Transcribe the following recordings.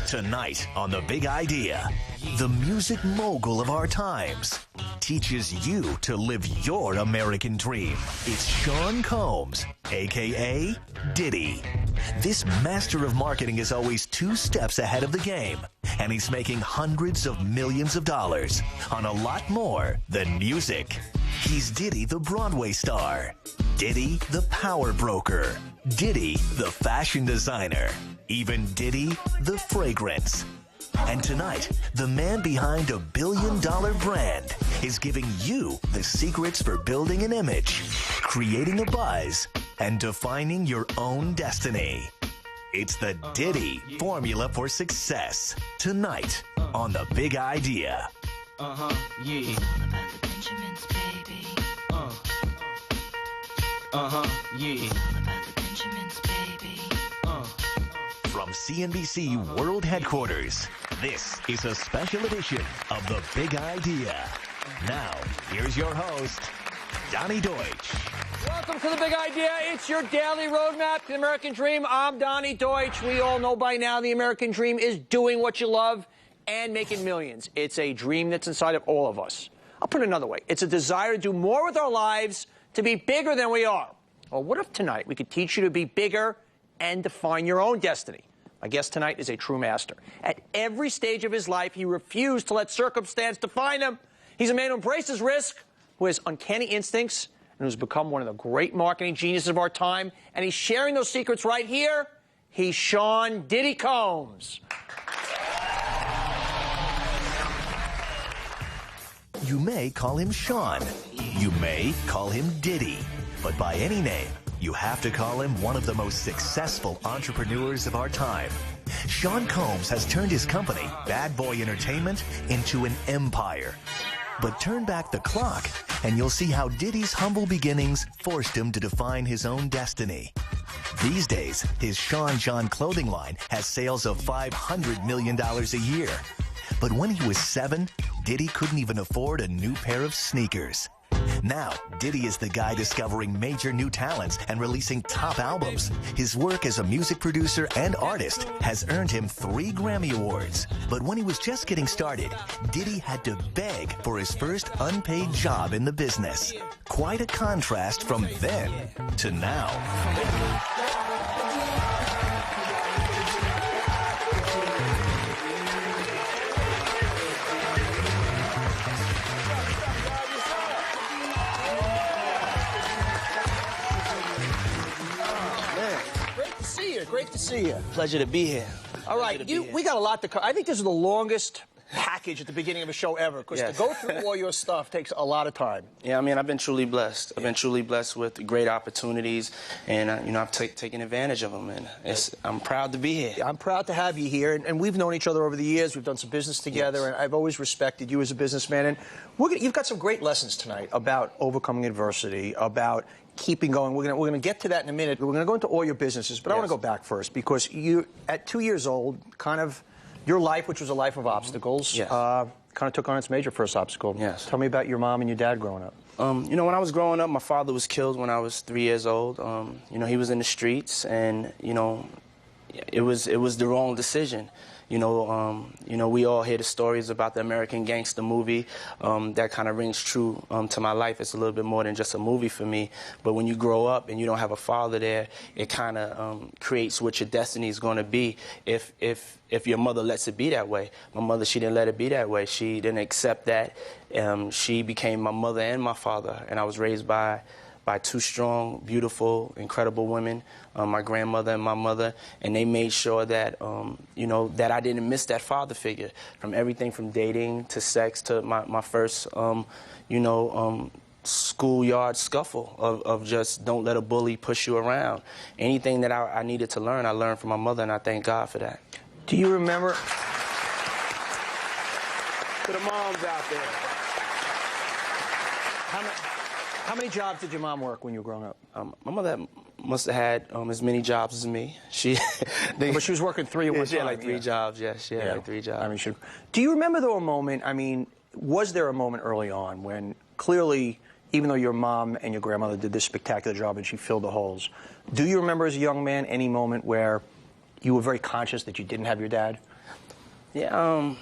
Tonight on The Big Idea, the music mogul of our times teaches you to live your American dream. It's Sean Combs, a.k.a. Diddy. This master of marketing is always 2 steps ahead of the game, and he's making hundreds of millions of dollars on a lot more than music. He's Diddy, the Broadway star. Diddy, the power broker. Diddy, the fashion designer. Even Diddy, the fragrance. And tonight, the man behind a billion-dollar brand is giving you the secrets for building an image, creating a buzz, and defining your own destiny. It's the Diddy formula for success. Tonight on The Big Idea. Yeah. It's all about the Benjamins, baby. Yeah. It's all about the Benjamins, baby. From CNBC World Headquarters, this is a special edition of The Big Idea. Now, here's your host, Donnie Deutsch. Welcome to The Big Idea. It's your daily roadmap to the American dream. I'm Donnie Deutsch. We all know by now the American dream is doing what you love and making millions. It's a dream that's inside of all of us. I'll put it another way. It's a desire to do more with our lives, to be bigger than we are. Well, what if tonight we could teach you to be bigger and define your own destiny? My guest tonight is a true master. At every stage of his life, he refused to let circumstance define him. He's a man who embraces risk, who has uncanny instincts, and who's become one of the great marketing geniuses of our time. And he's sharing those secrets right here. He's Sean Diddy Combs. You may call him Sean. You may call him Diddy. But by any name, you have to call him one of the most successful entrepreneurs of our time. Sean Combs has turned his company, Bad Boy Entertainment, into an empire. But turn back the clock, and you'll see how Diddy's humble beginnings forced him to define his own destiny. These days, his Sean John clothing line has sales of $500 million a year. But when he was 7, Diddy couldn't even afford a new pair of sneakers. Now, Diddy is the guy discovering major new talents and releasing top albums. His work as a music producer and artist has earned him 3 Grammy Awards. But when he was just getting started, Diddy had to beg for his first unpaid job in the business. Quite a contrast from then to now. Great to see you. Pleasure to be here. All right, we got a lot to cover. I think this is the longest package at the beginning of a show ever, because to go through all your stuff takes a lot of time. Yeah, I mean, I've been truly blessed. I've been truly blessed with great opportunities, and I've taken advantage of them, and I'm proud to be here. I'm proud to have you here, and we've known each other over the years. We've done some business together, Yes. and I've always respected you as a businessman. And you've got some great lessons tonight about overcoming adversity, about keeping going. We're gonna get to that in a minute. We're gonna go into all your businesses, but I want to go back first, because you, at 2 years old, kind of your life, which was a life of obstacles, Yes. kind of took on its major first obstacle. Yes. Tell me about your mom and your dad growing up. When I was growing up, my father was killed when I was 3 years old. He was in the streets, and it was the wrong decision. We all hear the stories about the American Gangster movie. That kind of rings true to my life. It's a little bit more than just a movie for me. But when you grow up and you don't have a father there, it kind of creates what your destiny is going to be if your mother lets it be that way. My mother, she didn't let it be that way. She didn't accept that. She became my mother and my father, and I was raised by 2 strong, beautiful, incredible women, my grandmother and my mother, and they made sure that, that I didn't miss that father figure, from everything from dating to sex to my first, schoolyard scuffle of just don't let a bully push you around. Anything that I needed to learn, I learned from my mother, and I thank God for that. Do you remember? To the moms out there. How many jobs did your mom work when you were growing up? My mother must have had as many jobs as me. But she was working 3 at one time. She had like 3 jobs, yes. She had like 3 jobs. I mean, do you remember, though, a moment, was there a moment early on when clearly, even though your mom and your grandmother did this spectacular job and she filled the holes, do you remember as a young man any moment where you were very conscious that you didn't have your dad? Yeah,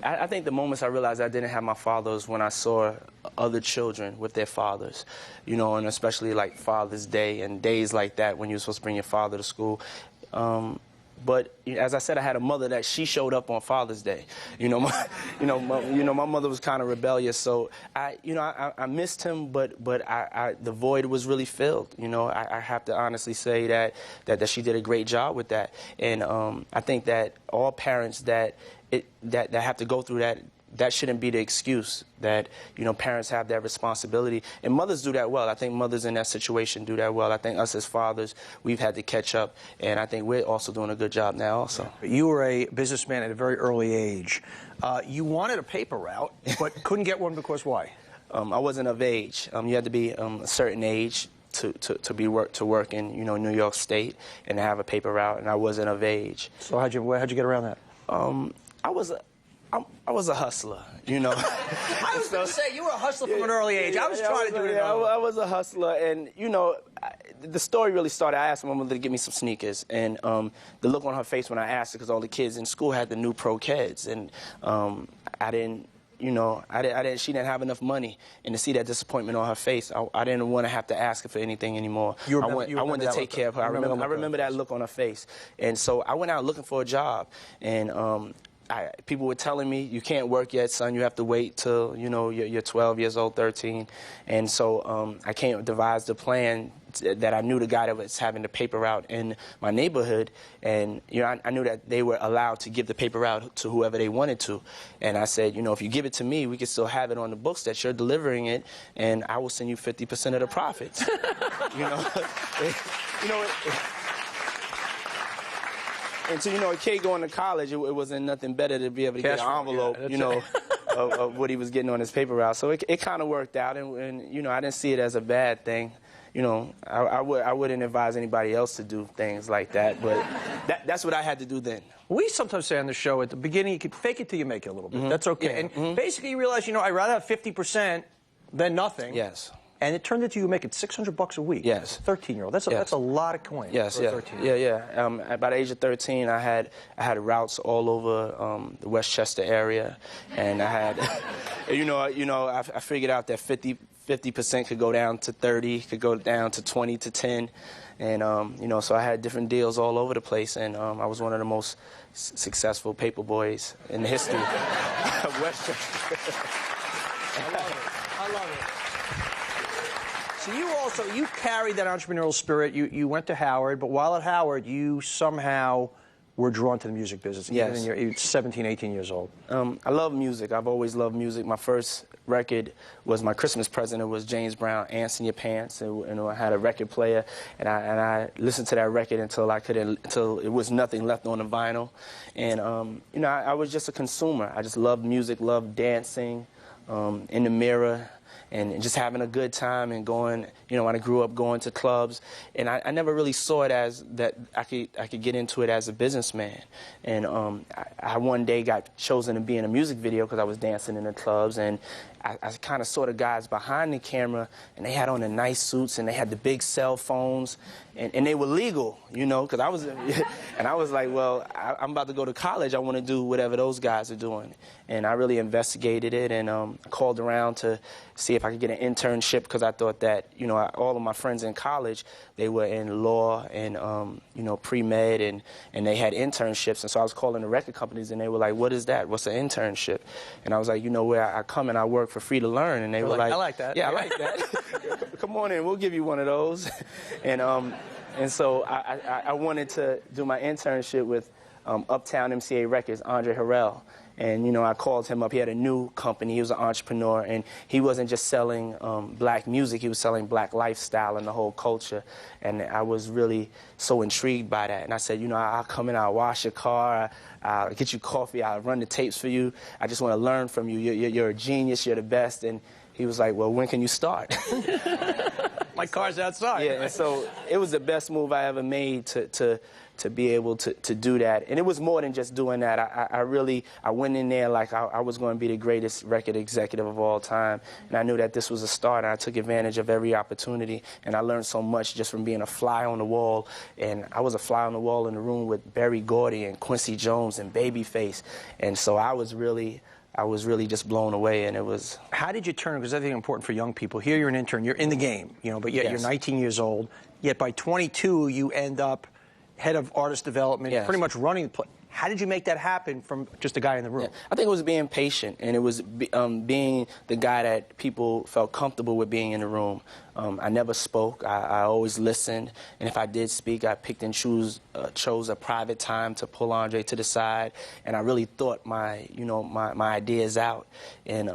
I think the moments I realized I didn't have my father was when I saw other children with their fathers, you know, and especially like Father's Day and days like that when you're supposed to bring your father to school. But as I said, I had a mother that she showed up on Father's Day. You know, my mother was kind of rebellious, so I missed him, but the void was really filled. You know, I have to honestly say that she did a great job with that, and I think that all parents that have to go through that shouldn't be the excuse. That, you know, parents have that responsibility, and mothers do that well. I think mothers in that situation do that well. I think us as fathers, we've had to catch up, and I think we're also doing a good job now also. You were a businessman at a very early age. You wanted a paper route, but couldn't get one because why? I wasn't of age. You had to be a certain age to work in, you know, New York State and to have a paper route, and I wasn't of age. So how'd you get around that? I was a hustler, you know. I was going to say, you were a hustler from an early age. I was trying to do it. I was a hustler, and, you know, the story really started. I asked my mother to get me some sneakers, and the look on her face when I asked her, because all the kids in school had the new Pro Keds, and I didn't, you know, she didn't have enough money, and to see that disappointment on her face, I didn't want to have to ask her for anything anymore. I wanted to take care of her. I remember that look on her face, and so I went out looking for a job, and people were telling me, you can't work yet, son. You have to wait till, you know, you're 12 years old, 13. And so I devised a plan that I knew the guy that was having the paper route in my neighborhood. And, you know, I knew that they were allowed to give the paper route to whoever they wanted to. And I said, you know, if you give it to me, we can still have it on the books that you're delivering it, and I will send you 50% of the profits. You know? And so, you know, a kid going to college, it wasn't nothing better to be able to get an envelope, you know, of what he was getting on his paper route. So it kind of worked out, and, you know, I didn't see it as a bad thing. You know, I wouldn't advise anybody else to do things like that, but that's what I had to do then. We sometimes say on the show at the beginning, you can fake it till you make it a little bit. That's okay. Yeah. And basically you realize, you know, I'd rather have 50% than nothing. Yes. And it turned into you making $600 a week. Yes. 13-year-old. That's a lot of coin. Yes, for a 13-year-old. Yeah. At the age of 13, I had routes all over the Westchester area, and I had, I figured out that 50% could go down to 30, could go down to 20 to 10, and you know, so I had different deals all over the place, and I was one of the most successful paper boys in the history of Westchester. I love it. So you carried that entrepreneurial spirit. You went to Howard, but while at Howard, you somehow were drawn to the music business. Yes. Even you're 17, 18 years old. I love music. I've always loved music. My first record was my Christmas present. It was James Brown, Ants in Your Pants. And I had a record player, and I listened to that record until it was nothing left on the vinyl. And you know, I was just a consumer. I just loved music, loved dancing, in the mirror, and just having a good time, and going, you know, when I grew up going to clubs, and I never really saw it as that I could get into it as a businessman. And I one day got chosen to be in a music video because I was dancing in the clubs, and I kind of saw the guys behind the camera, and they had on the nice suits, and they had the big cell phones, and they were legal, you know, because I was like, well, I'm about to go to college. I want to do whatever those guys are doing. And I really investigated it, and called around to see if I could get an internship, because I thought that, you know, all of my friends in college, they were in law and, you know, pre-med, and they had internships. And so I was calling the record companies, and they were like, what is that? What's an internship? And I was like, you know, where I come and I work for free to learn. And they were like, I like that. Yeah, I like that. Come on in, we'll give you one of those. And so I wanted to do my internship with Uptown MCA Records, Andre Harrell. And, you know, I called him up. He had a new company. He was an entrepreneur, and he wasn't just selling black music. He was selling black lifestyle and the whole culture. And I was really so intrigued by that. And I said, you know, I'll come in, I'll wash your car, I'll get you coffee, I'll run the tapes for you. I just want to learn from you. You're a genius. You're the best. And he was like, well, when can you start? My car's outside. Yeah, and so it was the best move I ever made to be able to do that. And it was more than just doing that. I went in there like I was going to be the greatest record executive of all time. And I knew that this was a start, and I took advantage of every opportunity. And I learned so much just from being a fly on the wall. And I was a fly on the wall in the room with Berry Gordy and Quincy Jones and Babyface. And so I was really just blown away, and it was... How did you turn, because I think it's important for young people. Here you're an intern, you're in the game, you know, but yet you're 19 years old, yet by 22 you end up head of artist development, pretty much running the place. How did you make that happen from just a guy in the room? I think it was being patient, and it was being the guy that people felt comfortable with being in the room. I never spoke. I always listened, and if I did speak, I picked and chose a private time to pull Andre to the side, and I really thought my ideas out. And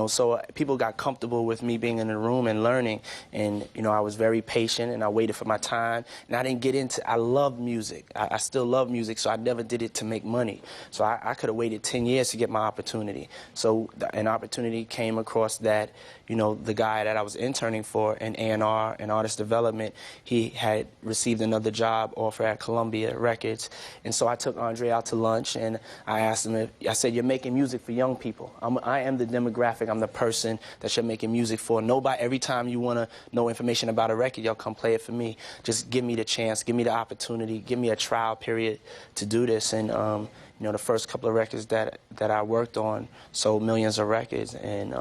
so people got comfortable with me being in the room and learning, and I was very patient, and I waited for my time, and I didn't get into. I love music. I still love music, so I never did it to make money. So I could have waited 10 years to get my opportunity. So an opportunity came across that, the guy that I was interning for in A&R and artist development, he had received another job offer at Columbia Records. And so I took Andre out to lunch, and I asked him, I said, you're making music for young people. I am the demographic. I'm the person that you're making music for. Nobody, every time you want to know information about a record, y'all come play it for me. Just give me the chance, give me the opportunity, give me a trial period to do this. And the first couple of records that I worked on sold millions of records, and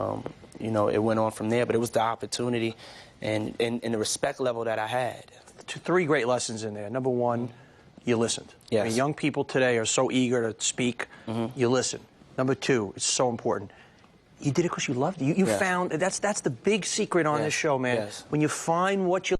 it went on from there. But it was the opportunity and the respect level that I had. Three great lessons in there. Number one, you listened. Yes. I mean, young people today are so eager to speak. You listen. Number two, it's so important. You did it because you loved it. You found that's the big secret on this show, man. Yes. When you find what you.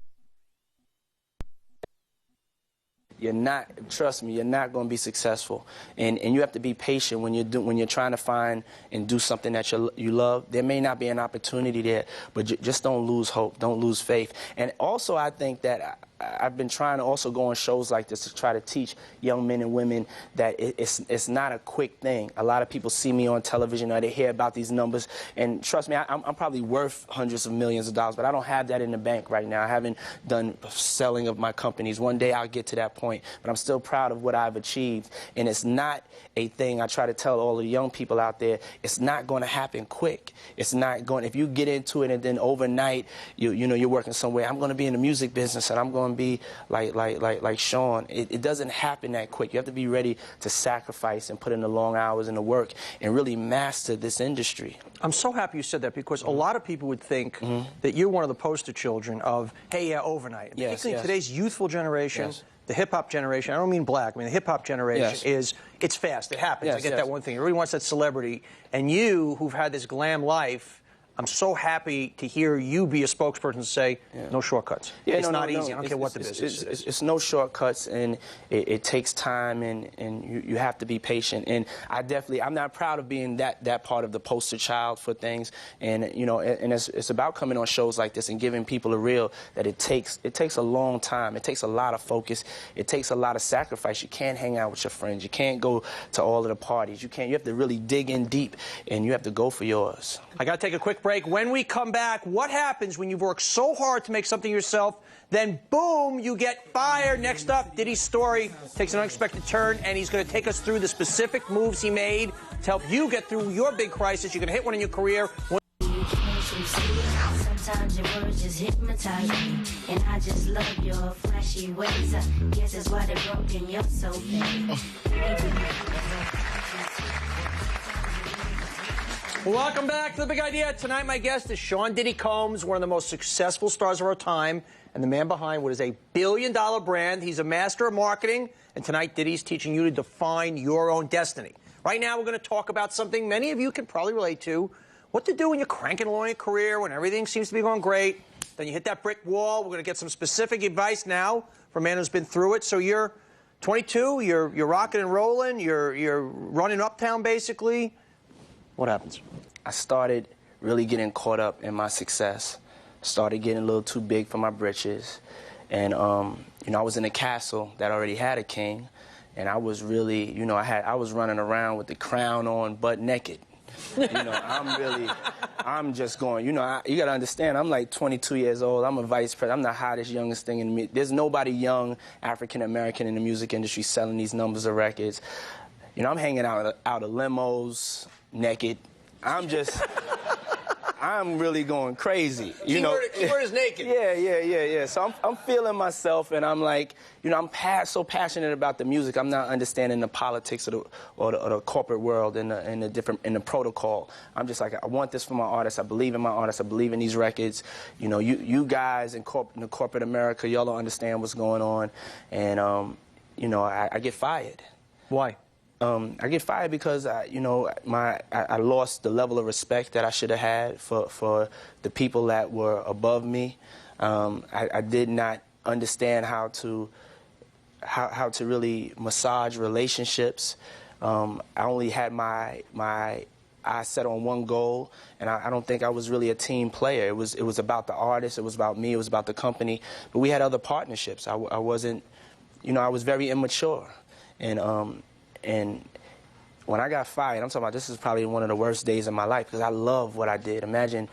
Trust me, you're not going to be successful, and you have to be patient when you're trying to find and do something that you love. There may not be an opportunity there, but just don't lose hope, don't lose faith. And also, I think that I've been trying to also go on shows like this to try to teach young men and women that it's not a quick thing. A lot of people see me on television or they hear about these numbers, and trust me, I'm probably worth hundreds of millions of dollars, but I don't have that in the bank right now. I haven't done selling of my companies. One day I'll get to that point, but I'm still proud of what I've achieved. And it's not a thing. I try to tell all the young people out there, it's not going to happen quick. It's not going. If you get into it and then overnight, you're working somewhere. I'm going to be in the music business, and I'm going to be like Sean. It doesn't happen that quick. You have to be ready to sacrifice and put in the long hours and the work and really master this industry. I'm so happy you said that, because a lot of people would think that you're one of the poster children of, hey, yeah, overnight. Yes, particularly today's youthful generation, the hip-hop generation. I don't mean black. I mean the hip-hop generation it's fast. It happens. I get that one thing. Everybody wants that celebrity. And you, who've had this glam life, I'm so happy to hear you be a spokesperson and say, no shortcuts. It's not easy. I don't care what the business is. It's no shortcuts, and it takes time, and you have to be patient. And I'm not proud of being that part of the poster child for things. And, and it's about coming on shows like this and giving people a real that it takes a long time. It takes a lot of focus. It takes a lot of sacrifice. You can't hang out with your friends. You can't go to all of the parties. You have to really dig in deep, and you have to go for yours. I got to take a quick break. When we come back, what happens when you've worked so hard to make something yourself, then boom, you get fired? Next up, Diddy's story takes an unexpected turn, and he's going to take us through the specific moves he made to help you get through your big crisis. You're going to hit one in your career. Sometimes your words just hypnotize me, and I just love your flashy ways. I guess that's why they're broken. You're so bad. Welcome back to The Big Idea. Tonight, my guest is Sean Diddy Combs, one of the most successful stars of our time, and the man behind what is a billion-dollar brand. He's a master of marketing, and tonight, Diddy's teaching you to define your own destiny. Right now, we're going to talk about something many of you can probably relate to, what to do when you're cranking along your career, when everything seems to be going great, then you hit that brick wall. We're going to get some specific advice now from a man who's been through it. So you're 22, you're rocking and rolling, you're running uptown, basically. What happens? I started really getting caught up in my success. Started getting a little too big for my britches. And, I was in a castle that already had a king. And I was really, I was running around with the crown on, butt naked. You know, I'm just going, you know, you got to understand, I'm like 22 years old. I'm a vice president. I'm the hottest, youngest thing in the music. There's nobody young, African-American in the music industry selling these numbers of records. You know, I'm hanging out of limos, naked. I'm really going crazy. You know, keyword is naked. Yeah. So I'm feeling myself, and I'm like, you know, I'm so passionate about the music. I'm not understanding the politics or the corporate world and the protocol. I'm just like, I want this for my artists. I believe in my artists. I believe in these records. You know, you guys in the corporate America, y'all don't understand what's going on, and you know, I get fired. Why? I get fired because I lost the level of respect that I should have had for the people that were above me. I did not understand how to really massage relationships. I only had my eyes set on one goal, and I don't think I was really a team player. It was about the artist. It was about me. It was about the company. But we had other partnerships. I wasn't, you know, I was very immature, and when I got fired, I'm talking about, this is probably one of the worst days of my life because I love what I did. Imagine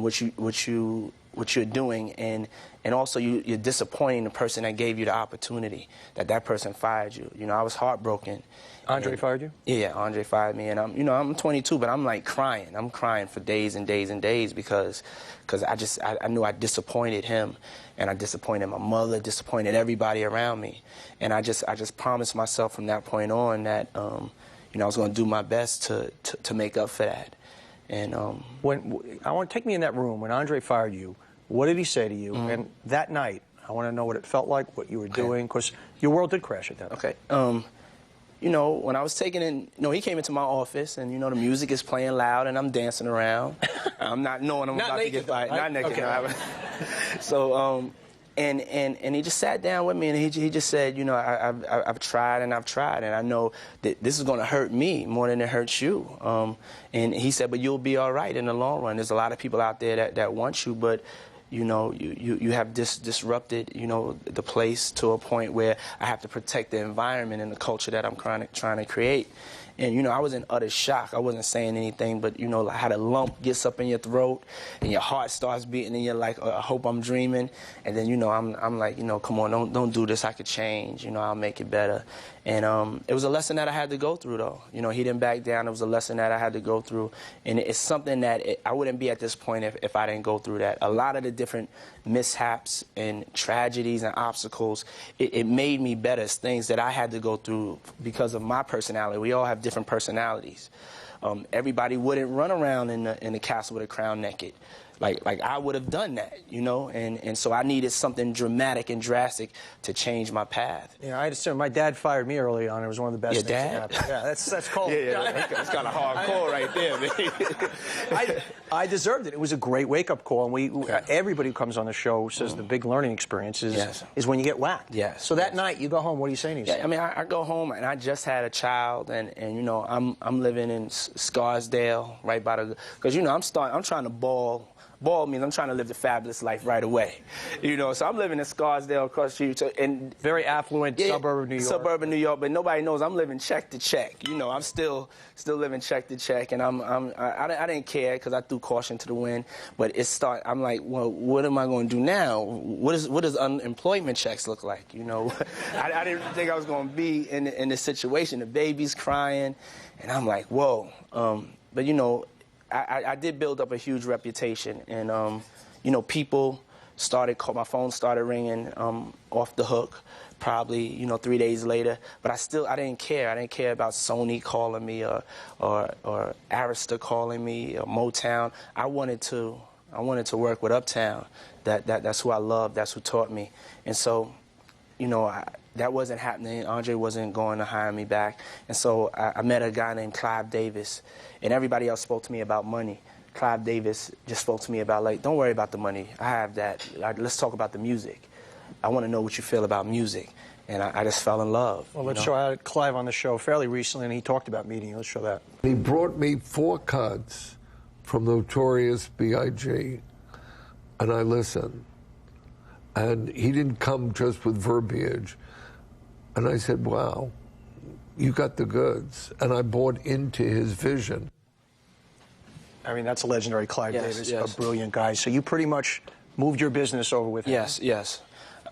what you're doing, and also you're disappointing the person that gave you the opportunity, that person fired you. You know, I was heartbroken. Andre fired you? Yeah, Andre fired me, and I'm 22, but I'm like crying. I'm crying for days and days and days because I knew I disappointed him, and I disappointed my mother, disappointed everybody around me, and I just promised myself from that point on that you know, I was going to do my best to make up for that. And when I want to take me in that room when Andre fired you, what did he say to you? And that night, I want to know what it felt like, what you were doing, because your world did crash at that. Okay. You know, when I was taking in, you know, he came into my office, and, you know, the music is playing loud, and I'm dancing around. I'm not knowing I'm about to get fired. Not naked. Okay. No. So, and he just sat down with me, and he just said, you know, I've tried, and I know that this is going to hurt me more than it hurts you. And he said, but you'll be all right in the long run. There's a lot of people out there that want you, but you know, you have disrupted, you know, the place to a point where I have to protect the environment and the culture that I'm trying to create. And, you know, I was in utter shock. I wasn't saying anything, but, you know, like how the lump gets up in your throat and your heart starts beating and you're like, I hope I'm dreaming. And then, you know, I'm like, you know, come on, don't do this. I could change. You know, I'll make it better. And it was a lesson that I had to go through, though. You know, he didn't back down. It was a lesson that I had to go through. And it's something that I wouldn't be at this point if I didn't go through that. A lot of the different mishaps and tragedies and obstacles, it made me better. It's things that I had to go through because of my personality. We all have different personalities. Everybody wouldn't run around in the castle with a crown naked. Like I would have done that, you know, and so I needed something dramatic and drastic to change my path. Yeah, I understand. My dad fired me early on. It was one of the best Your things dad? that happened. Yeah, that's cold. Yeah, that's kind of hardcore right there, man. I deserved it. It was a great wake-up call, and everybody who comes on the show says the big learning experience is when you get whacked. Yes. So that night, you go home. What are you saying to yourself? Yeah, I mean, I go home, and I just had a child, and you know, I'm living in Scarsdale, right by the, because you know, I'm trying to ball. Ball means I'm trying to live the fabulous life right away, you know. So I'm living in Scarsdale, across the street, and very affluent suburb of New York. Suburban New York, but nobody knows I'm living check to check. You know, I'm still living check to check, and I didn't care because I threw caution to the wind. But I'm like, well, what am I going to do now? What does unemployment checks look like? You know, I didn't think I was going to be in this situation. The baby's crying, and I'm like, whoa. But you know, I did build up a huge reputation, and you know, people my phone started ringing off the hook, probably, you know, 3 days later. But I didn't care. I didn't care about Sony calling me or Arista calling me or Motown. I wanted to work with Uptown. That's who I loved. That's who taught me. And so, you know, that wasn't happening. Andre wasn't going to hire me back. And so I met a guy named Clive Davis, and everybody else spoke to me about money. Clive Davis just spoke to me about, like, don't worry about the money. I have that. Let's talk about the music. I want to know what you feel about music. And I just fell in love. Well, let's show. I had Clive on the show fairly recently, and he talked about meeting you. Let's show that. He brought me 4 cuts from Notorious B.I.G., and I listened. And he didn't come just with verbiage. And I said, wow, you got the goods. And I bought into his vision. I mean, that's a legendary Clive Davis, yes. a brilliant guy. So you pretty much moved your business over with him. Yes, yes.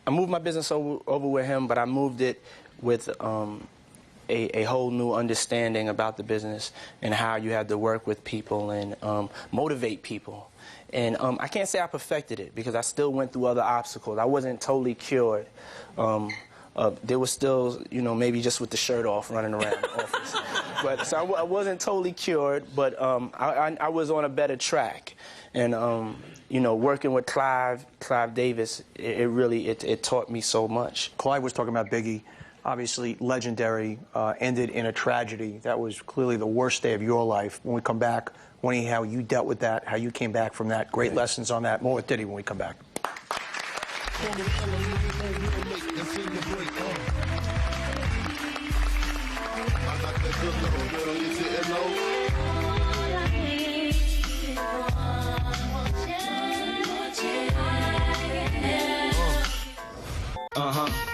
I moved my business over with him, but I moved it with a whole new understanding about the business and how you have to work with people and motivate people. And I can't say I perfected it because I still went through other obstacles. I wasn't totally cured. There was still, you know, maybe just with the shirt off running around the office. But so I wasn't totally cured, but I was on a better track. And you know, working with Clive Davis, it really taught me so much. Clive was talking about Biggie, obviously legendary, ended in a tragedy. That was clearly the worst day of your life. When we come back, I want to hear how you dealt with that, how you came back from that. Great lessons on that. More with Diddy when we come back.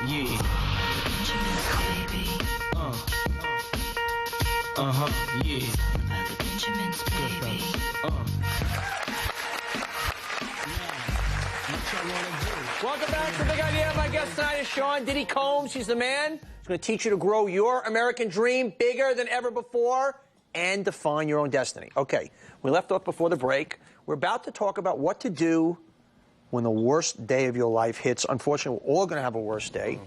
Yeah. Yeah. The Benjamins, baby. Welcome back to The Big Idea. My guest tonight is Sean Diddy Combs. He's the man who's going to teach you to grow your American dream bigger than ever before and define your own destiny. Okay, we left off before the break. We're about to talk about what to do when the worst day of your life hits. Unfortunately, we're all going to have a worst day.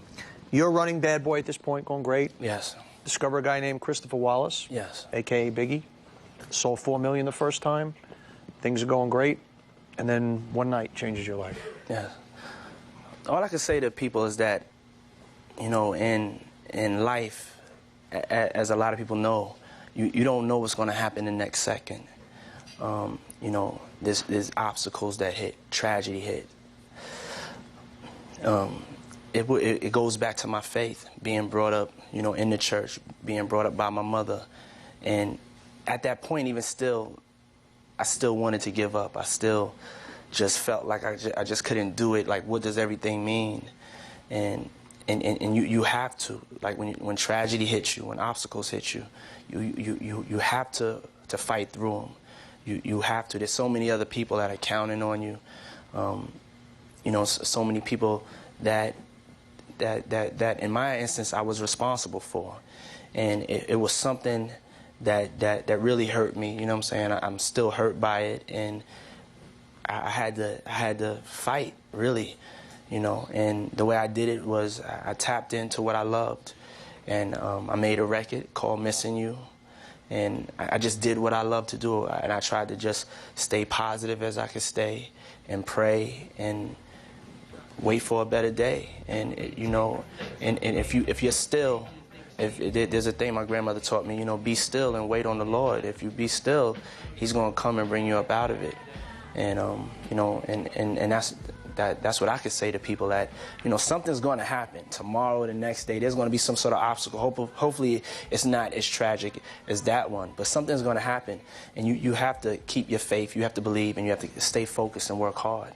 You're running bad boy at this point, going great. Yes. Discover a guy named Christopher Wallace. Yes. A.K.A. Biggie. Sold $4 million the first time. Things are going great. And then one night changes your life. Yes. All I can say to people is that, you know, in life, as a lot of people know, you don't know what's going to happen the next second. You know, there's obstacles that hit, tragedy hit. It goes back to my faith, being brought up, you know, in the church, being brought up by my mother. And at that point, even still, I still wanted to give up. I still just felt like I just couldn't do it. Like, what does everything mean? And you have to, like, when tragedy hits you, when obstacles hit you, you have to fight through them. You have to. There's so many other people that are counting on you. You know, so many people that in my instance I was responsible for, and it was something that really hurt me. You know what I'm saying? I'm still hurt by it, and I had to fight, really. You know, and the way I did it was I tapped into what I loved, and I made a record called Missing You. And I just did what I love to do, and I tried to just stay positive as I could stay, and pray, and wait for a better day. And you know, and if you're still, there's a thing my grandmother taught me, you know, be still and wait on the Lord. If you be still, He's gonna come and bring you up out of it. And you know, and that's what I could say to people, that, you know, something's going to happen tomorrow or the next day. There's going to be some sort of obstacle. Hopefully it's not as tragic as that one, but something's going to happen, and you have to keep your faith. You have to believe, and you have to stay focused and work hard.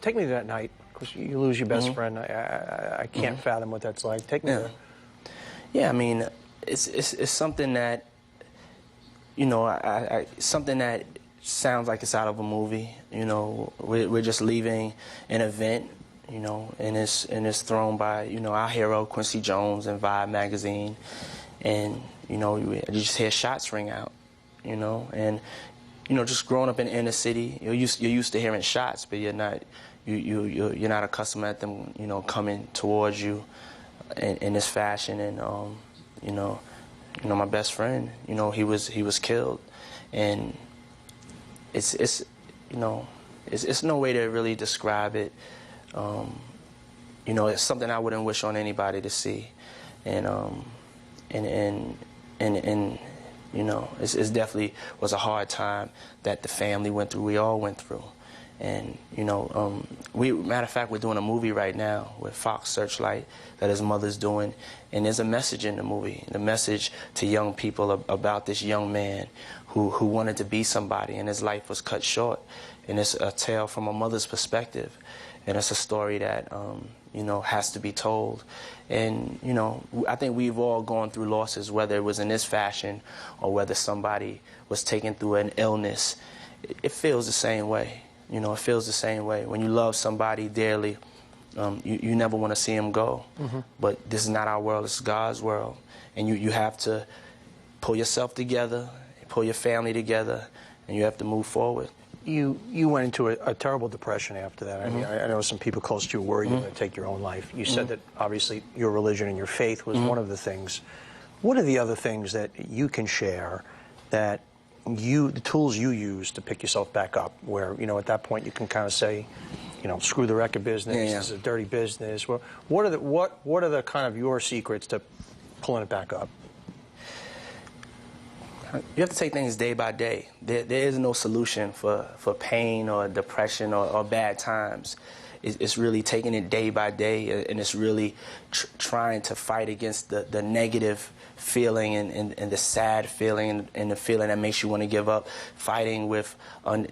Take me to that night, because you lose your best friend. I can't fathom what that's like. Take me there. Yeah, I mean, it's something that, you know, something that sounds like it's out of a movie. You know, we're just leaving an event, you know, and it's thrown by, you know, our hero Quincy Jones and Vibe magazine, and, you know, you just hear shots ring out, you know, and, you know, just growing up in the inner city, you're used to hearing shots, but you're not accustomed at them, you know, coming towards you in this fashion. And you know, my best friend, you know, he was killed, and it's you know, it's no way to really describe it. You know, it's something I wouldn't wish on anybody to see, and you know, it's definitely was a hard time that the family went through. We all went through, and you know, matter of fact, we're doing a movie right now with Fox Searchlight that his mother's doing, and there's a message in the movie, the message to young people about this young man who wanted to be somebody, and his life was cut short. And it's a tale from a mother's perspective, and it's a story that you know, has to be told. And you know, I think we've all gone through losses, whether it was in this fashion or whether somebody was taken through an illness. it feels the same way. You know, it feels the same way. When you love somebody dearly, you never want to see them go. But this is not our world, this is God's world. And you have to pull yourself together, pull your family together, and you have to move forward. You went into a terrible depression after that. I mean, I know some people close to you were worried you were going to take your own life. You said that obviously your religion and your faith was one of the things. What are the other things that you can share that the tools you use to pick yourself back up, where, you know, at that point you can kind of say, you know, screw the record business, this is a dirty business. Well, what are the kind of your secrets to pulling it back up? You have to take things day by day. There is no solution for pain or depression or bad times. It's really taking it day by day, and it's really trying to fight against the negative feeling and the sad feeling and the feeling that makes you want to give up. Fighting with,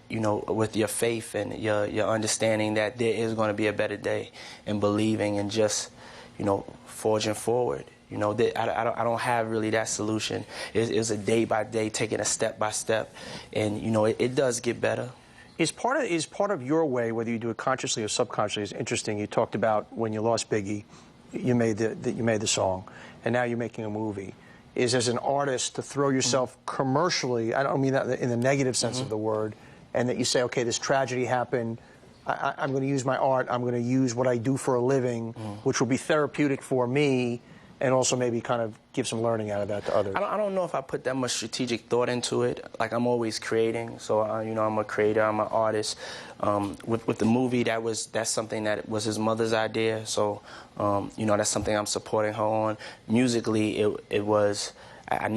you know, with your faith and your understanding that there is going to be a better day, and believing and just, you know, forging forward. You know, I don't have really that solution. It's a day by day, taking a step by step, and you know, it does get better. Is part of your way, whether you do it consciously or subconsciously, is interesting. You talked about when you lost Biggie, you made the song, and now you're making a movie. Is as an artist to throw yourself commercially. I don't mean that in the negative sense of the word, and that you say, okay, this tragedy happened. I'm going to use my art. I'm going to use what I do for a living, which will be therapeutic for me, and also maybe kind of give some learning out of that to others. I don't know if I put that much strategic thought into it. Like, I'm always creating, so you know, I'm a creator, I'm an artist. With the movie, that's something that was his mother's idea, so you know, that's something I'm supporting her on. Musically, it was, I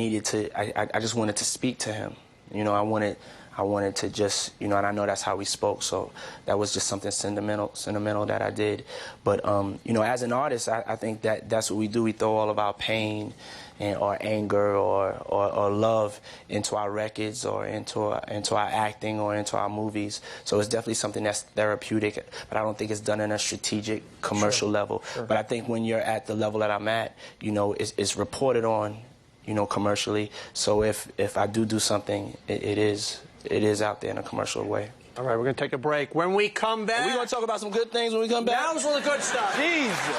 just wanted to speak to him. You know, I wanted to just, you know, and I know that's how we spoke, so that was just something sentimental that I did. But, you know, as an artist, I think that's what we do. We throw all of our pain or anger or love into our records or into our acting or into our movies. So it's definitely something that's therapeutic, but I don't think it's done in a strategic commercial level. But I think when you're at the level that I'm at, you know, it's reported on, you know, commercially. So if I do something, it is out there in a commercial way. All right, we're going to take a break. When we come back... We're going to talk about some good things when we come back? Now's all the good stuff. Jesus.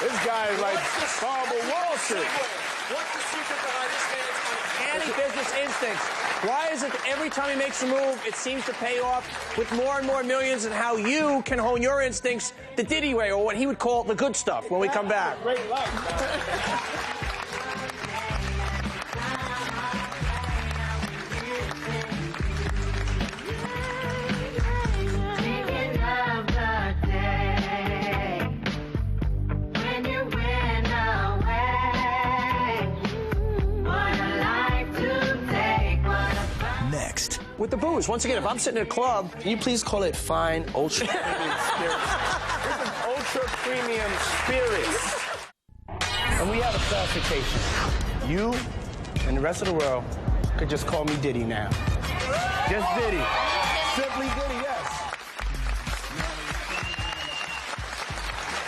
This guy is like horrible Wall Street. What's the secret behind this man's uncanny business instincts? Why is it that every time he makes a move, it seems to pay off with more and more millions, and how you can hone your instincts the Diddy way, or what he would call the good stuff, when we come back. Great luck. With the booze. Once again, if I'm sitting in a club... Can you please call it fine ultra premium spirits? This is ultra premium spirits. And we have a clarification. You and the rest of the world could just call me Diddy now. Just Diddy. Simply Diddy, yes.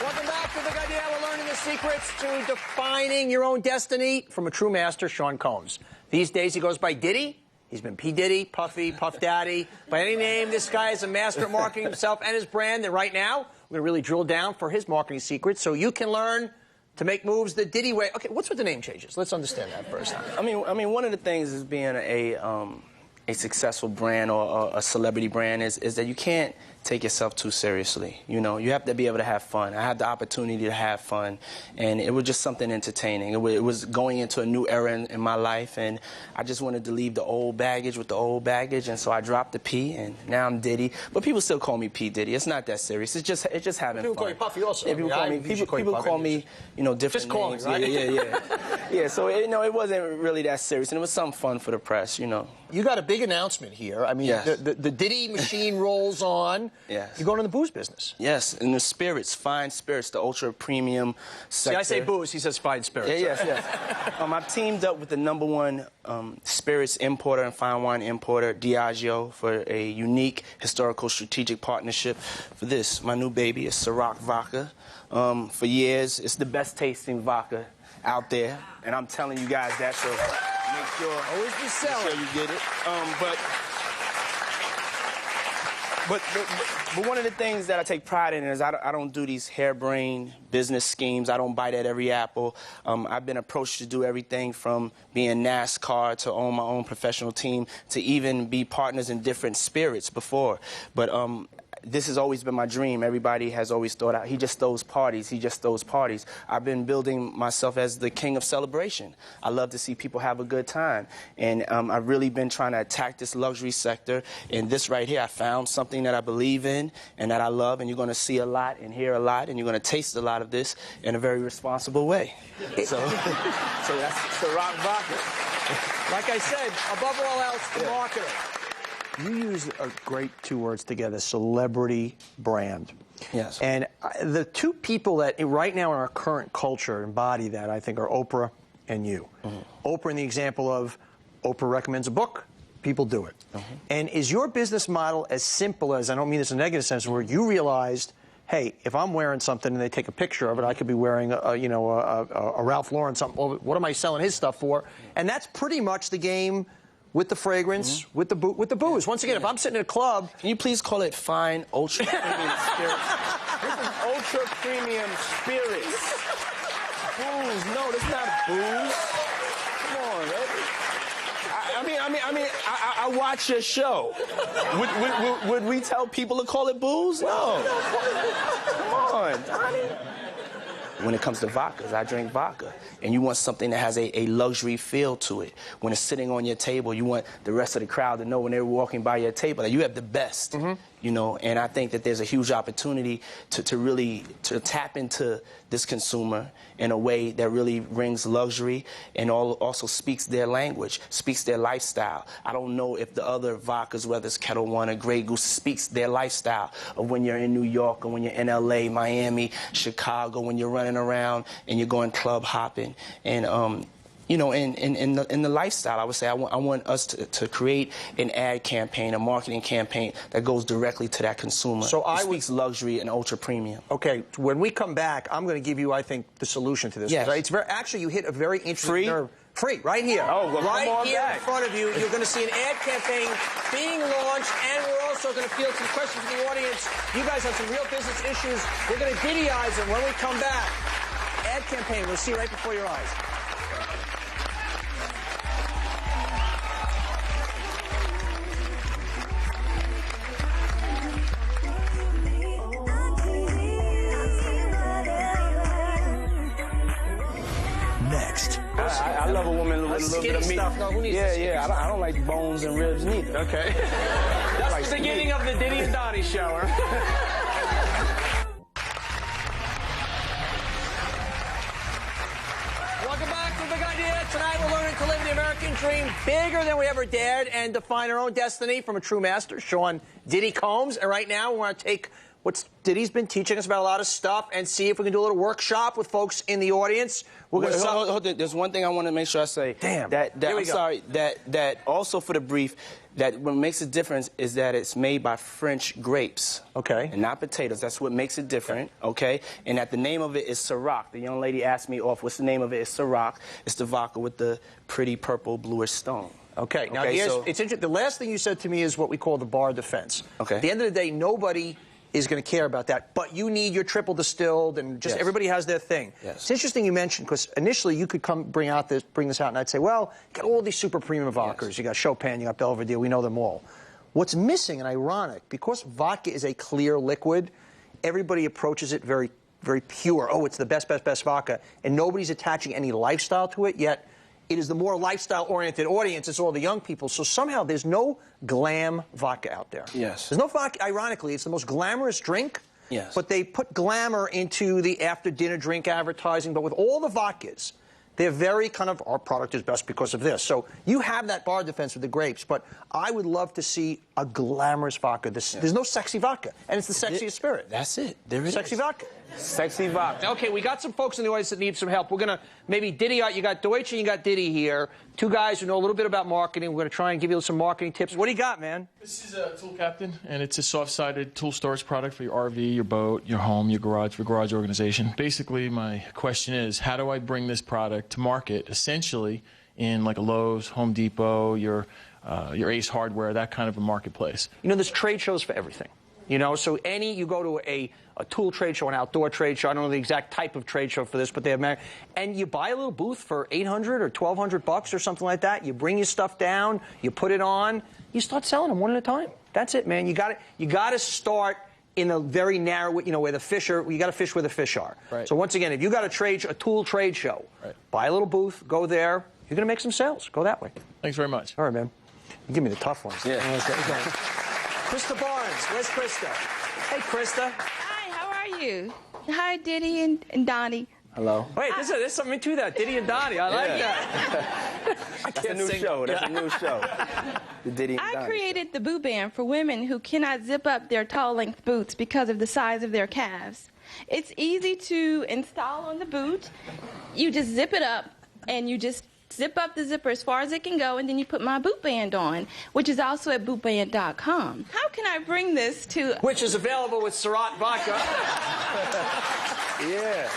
Welcome back to The Big Idea. We're learning the secrets to defining your own destiny from a true master, Sean Combs. These days, he goes by Diddy. He's been P. Diddy, Puffy, Puff Daddy. By any name, this guy is a master at marketing himself and his brand. And right now, we're going to really drill down for his marketing secrets so you can learn to make moves the Diddy way. Okay, what's with the name changes? Let's understand that first. I mean, one of the things is being a successful brand or a celebrity brand is that you can't take yourself too seriously. You know, you have to be able to have fun. I had the opportunity to have fun, and it was just something entertaining. It was going into a new era in my life, and I just wanted to leave the old baggage with the old baggage, and so I dropped the P, and now I'm Diddy. But people still call me P. Diddy. It's not that serious. It's just having fun. People call you Puffy also. Yeah, people call me, you know, different names. Right? Yeah. Yeah, so, you know, it wasn't really that serious, and it was some fun for the press, you know. You got a big announcement here. I mean, yes. the Diddy machine rolls on. Yes. You're going in the booze business. Yes, in the spirits, fine spirits, the ultra premium sector. See, I say booze, he says fine spirits. Yeah, yes. I've teamed up with the #1 spirits importer and fine wine importer, Diageo, for a unique historical strategic partnership for this, my new baby, is Ciroc vodka. For years, it's the best tasting vodka out there, and I'm telling you guys that, so make sure, always be selling. Make sure you get it. But But one of the things that I take pride in is I don't do these harebrained business schemes. I don't bite at every apple. I've been approached to do everything from being NASCAR to own my own professional team to even be partners in different spirits before. But this has always been my dream. Everybody has always thought, he just throws parties, he just throws parties. I've been building myself as the king of celebration. I love to see people have a good time. And I've really been trying to attack this luxury sector. And this right here, I found something that I believe in and that I love. And you're going to see a lot and hear a lot. And you're going to taste a lot of this in a very responsible way. So that's Ciroc vodka. Like I said, above all else, the marketing. You use a great two words together, celebrity brand. Yes. And the two people that right now in our current culture embody that, I think, are Oprah and you. Mm-hmm. Oprah in the example of Oprah recommends a book, people do it. Mm-hmm. And is your business model as simple as, I don't mean this in a negative sense, where you realized, hey, if I'm wearing something and they take a picture of it, I could be wearing a Ralph Lauren something. Well, what am I selling his stuff for? And that's pretty much the game with the fragrance, with the booze. Once again, if I'm sitting in a club... Can you please call it fine ultra premium spirits? This is ultra premium spirits. Booze. No, that's not booze. Come on, man. I watch your show. Would we tell people to call it booze? No. Come on, Donnie. When it comes to vodkas, I drink vodka. And you want something that has a luxury feel to it. When it's sitting on your table, you want the rest of the crowd to know when they're walking by your table that you have the best, you know. And I think that there's a huge opportunity to really tap into this consumer in a way that really brings luxury and also speaks their language, speaks their lifestyle. I don't know if the other vodkas, whether it's Kettle One or Grey Goose, speaks their lifestyle of when you're in New York or when you're in LA, Miami, Chicago, when you're running around and you're going club hopping. And you know, in the lifestyle, I would say I want us to create an ad campaign, a marketing campaign that goes directly to that consumer. So speaks luxury and ultra premium. Okay, when we come back, I'm going to give you, I think, the solution to this. Yes. It's actually, you hit a very interesting nerve. Free, right here. Oh, well, right come on here back. In front of you, you're going to see an ad campaign being launched, and we're also going to field some questions from the audience. You guys have some real business issues. We're going to Diddyize them when we come back. Ad campaign, we'll see right before your eyes. Next. I love a woman with a little bit of meat. Stuff. No, who needs Yeah. I don't like bones and ribs neither. Okay. That's like the beginning of the Diddy and Donnie show. Welcome back to The Big Idea. Tonight we're learning to live the American dream bigger than we ever dared and define our own destiny from a true master, Sean Diddy Combs. And right now we want to take what Diddy's been teaching us about a lot of stuff and see if we can do a little workshop with folks in the audience. We're going to hold it. There's one thing I want to make sure I say. Damn. That also for the brief, that what makes a difference is that it's made by French grapes. Okay. And not potatoes. That's what makes it different, okay? And that the name of it is Ciroc. The young lady asked me off, what's the name of it? It's Ciroc. It's the vodka with the pretty purple bluish stone. Okay. Now, it's interesting. The last thing you said to me is what we call the bar defense. Okay. At the end of the day, nobody is going to care about that, but you need your triple distilled, and just everybody has their thing. Yes. It's interesting you mentioned, because initially you could bring this out, and I'd say, well, you got all these super premium vodkas. Yes. You got Chopin, you got Belvedere, we know them all. What's missing and ironic, because vodka is a clear liquid, everybody approaches it very, very pure. Oh, it's the best vodka, and nobody's attaching any lifestyle to it, yet it is the more lifestyle-oriented audience. It's all the young people. So somehow there's no glam vodka out there. Yes. There's no vodka. Ironically, it's the most glamorous drink. Yes. But they put glamour into the after-dinner drink advertising. But with all the vodkas, they're very kind of, our product is best because of this. So you have that bar defense with the grapes. But I would love to see a glamorous vodka. There's no sexy vodka. And it's the sexiest spirit. That's it. There it is. Sexy vodka. Sexy vodka. Okay, we got some folks in the audience that need some help. We're going to maybe Diddy out. You got Deutsch and you got Diddy here. Two guys who know a little bit about marketing. We're going to try and give you some marketing tips. What do you got, man? This is a Tool Captain, and it's a soft-sided tool storage product for your RV, your boat, your home, your garage, for garage organization. Basically, my question is, how do I bring this product to market, essentially, in like a Lowe's, Home Depot, your Ace Hardware, that kind of a marketplace? You know, there's trade shows for everything. You know, so you go to a tool trade show, an outdoor trade show, I don't know the exact type of trade show for this, but they have, and you buy a little booth for $800 or $1,200 or something like that. You bring your stuff down, you put it on, you start selling them one at a time. That's it, man. You got to start in a very narrow, you know, where the fish are. You got to fish where the fish are. Right. So once again, if you got a tool trade show, buy a little booth, go there. You're going to make some sales. Go that way. Thanks very much. All right, man. You give me the tough ones. Yeah. Krista Barnes. Where's Krista? Hey, Krista. Hi, how are you? Hi, Diddy and Donnie. Hello. Wait, there's something to that. Diddy and Donnie. I like that. That's a new show. That's a new show. The Diddy and Donnie. I created the Boo Band for women who cannot zip up their tall-length boots because of the size of their calves. It's easy to install on the boot. You just zip it up, and you just zip up the zipper as far as it can go, and then you put my boot band on, which is also at bootband.com. How can I bring this to... Which is available with Syrah vodka. Yeah.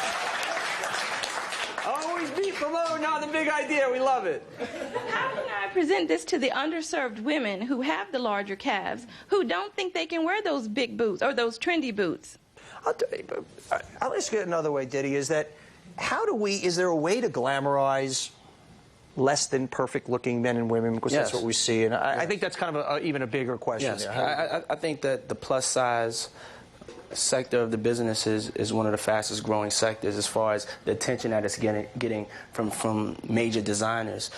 Always be promoting on the big idea. We love it. How can I present this to the underserved women who have the larger calves, who don't think they can wear those big boots or those trendy boots? I'll ask you another way, Diddy, is that is there a way to glamorize less than perfect looking men and women, because that's what we see, and I think that's kind of even a bigger question. Yes. There. I think that the plus size sector of the business is one of the fastest growing sectors as far as the attention that it's getting from major designers.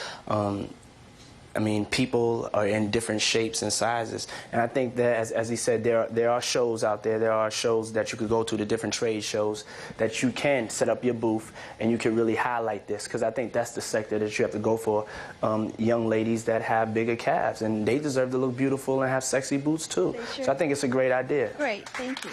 I mean, people are in different shapes and sizes, and I think that, as he said, there are shows out there. There are shows that you could go to, the different trade shows, that you can set up your booth and you can really highlight this, because I think that's the sector that you have to go for. Young ladies that have bigger calves, and they deserve to look beautiful and have sexy boots too. Sure. So I think it's a great idea. Great, thank you.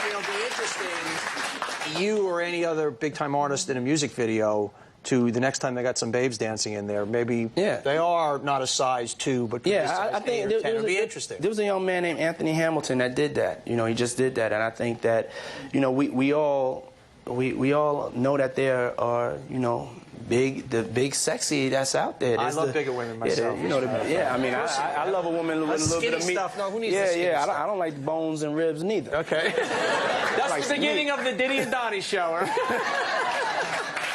It'll be interesting, you or any other big-time artist in a music video, to the next time they got some babes dancing in there, maybe they are not a size 2, but I think it'll be interesting. There was a young man named Anthony Hamilton that did that. You know, he just did that, and I think that, you know, we all know that there are, you know, the big sexy that's out there. I love bigger women myself. Yeah, you know, I mean, I love a woman with a little bit of meat. Stuff. No, who needs the skinny stuff? I don't like bones and ribs neither. Okay. That's like the beginning of the Diddy and Donnie show.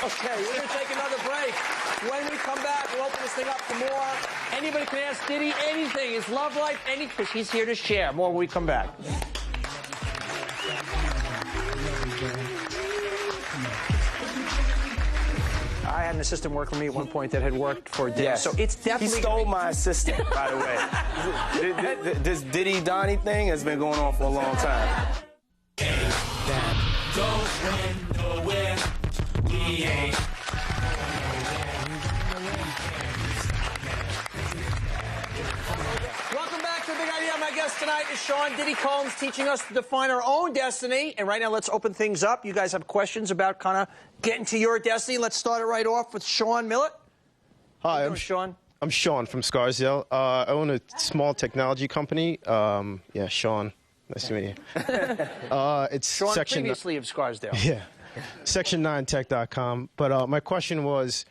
Okay, we're going to take another break. When we come back, we'll open this thing up for more. Anybody can ask Diddy anything. His love life, anything, because he's here to share. More when we come back. I had an assistant work for me at one point that had worked for Diddy. Yes. So it's definitely... He stole my assistant, by the way. This Diddy Donnie thing has been going on for a long time. Welcome back to The Big Idea. My guest tonight is Sean Diddy Combs, teaching us to define our own destiny. And right now, let's open things up. You guys have questions about kind of getting to your destiny. Let's start it right off with Sean Millett. Hi, I'm Sean. I'm Sean from Scarsdale. I own a small technology company. Yeah, Sean. Nice to meet you. It's Sean, section previously of Scarsdale. Yeah, section9tech.com. But my question was,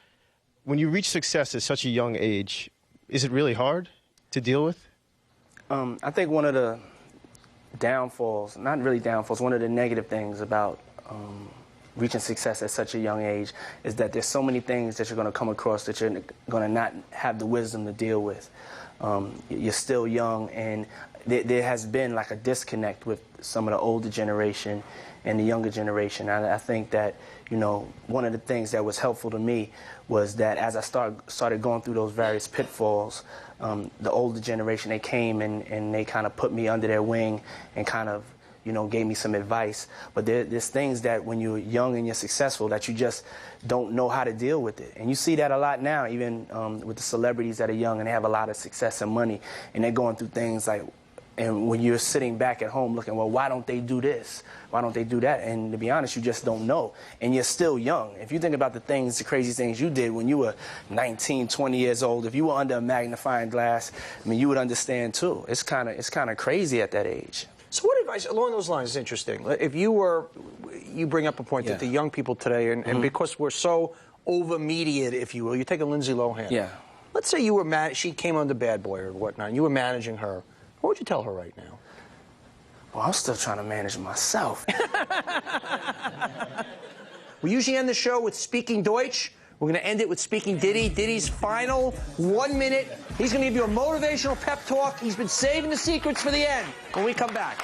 when you reach success at such a young age, is it really hard to deal with? I think one of the downfalls, not really downfalls, one of the negative things about reaching success at such a young age is that there's so many things that you're going to come across that you're going to not have the wisdom to deal with. You're still young, and there has been like a disconnect with some of the older generation and the younger generation. I think that, you know, one of the things that was helpful to me was that as I started going through those various pitfalls, the older generation, they came and they kind of put me under their wing and kind of, you know, gave me some advice. But there's things that when you're young and you're successful that you just don't know how to deal with it. And you see that a lot now, even with the celebrities that are young and they have a lot of success and money, and they're going through things like, and when you're sitting back at home looking, well, why don't they do this? Why don't they do that? And to be honest, you just don't know. And you're still young. If you think about the crazy things you did when you were 19, 20 years old, if you were under a magnifying glass, I mean, you would understand too. It's kind of crazy at that age. So what advice, along those lines, is interesting. If you bring up a point that the young people today, and because we're so over-mediated, if you will, you take a Lindsay Lohan. Yeah. Let's say you were she came on the Bad Boy or whatnot, and you were managing her. What would you tell her right now? Well, I'm still trying to manage myself. We usually end the show with Speaking Deutsch. We're going to end it with Speaking Diddy. Diddy's final 1 minute. He's going to give you a motivational pep talk. He's been saving the secrets for the end when we come back.